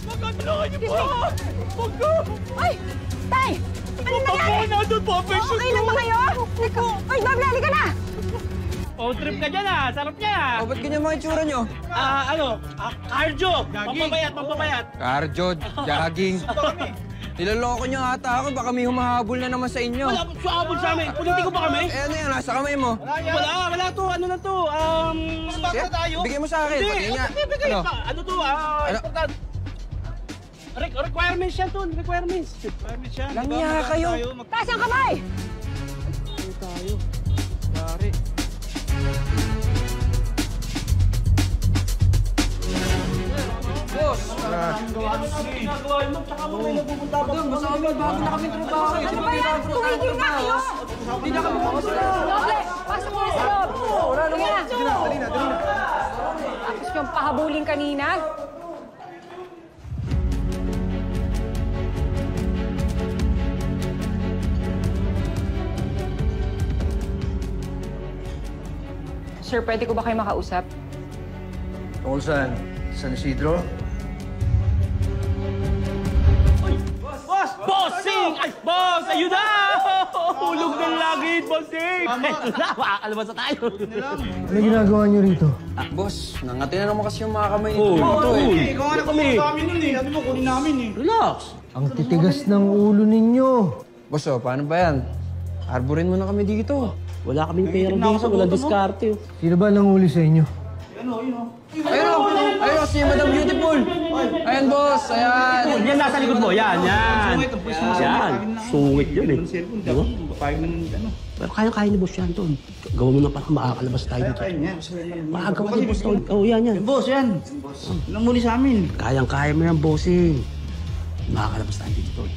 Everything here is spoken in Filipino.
Magkatulungan niyo po! Huwag ko! Ay! Tay! Ano nangyari? Nandun po, affection Okay lang ba kayo? Ay, Doble, halika na! Oh, trip ka dyan sarap niya Ba't ganyan mga itsura nyo? Cardio! Pampabayat! Cardio, jogging. Niloloko nyo ata ako, baka may humahabol na naman sa inyo. Wala, suabol sa amin. Politiko ba kami? Ano yan, nasa kamay mo. Wala to. Ano na to? Sige, bigay mo sa akin. Pati nga. Ano to? Importante. Requirements yan to. Requirements yan. Langya kayo. Taas ang kamay! Tayo. Dari. Boss! Ginagawa mo, tsaka mo may nagpupunta pa. Basta kami, bago na kami trabaho. Ano ba yan? Tumigil na kayo! Hindi na kami makasal. Doble, pasok mo na sa loob! Wala naman. Sige na, dali na. Tapos yung pahabulin kanina. Sir, pwede ko ba kayo makausap? Tungkol saan? San Isidro? Bossing! Ay, boss! Ayun na! Hulog ng langit, bossing! Ito na, makakalabas na tayo. Ano ginagawa niyo rito? Boss, nangati na naman kasi yung mga kamay nito. Ikaw nga nagkukuha sa amin nun Ano mo, kunin namin Relax! Ang titigas ng ulo ninyo. Boss, paano ba yan? Arborin mo na kami dito. Wala kaming pera dito, wala diskarte. Sino ba nanguli sa inyo? Ayun, si Madam Beautiful. Ayan, boss. Ayan. Yan, nasa likod mo. Yan. Sungit yun Diba? Pero kaya ni Boss yan, Ton. Gawa mo na parang makakalabas tayo dito. Makagawa ni Boss, Ton. Yan. Boss, yan. Ilang muli sa amin. Kayang-kaya mo yan, bossing. Makakalabas tayo dito, Ton.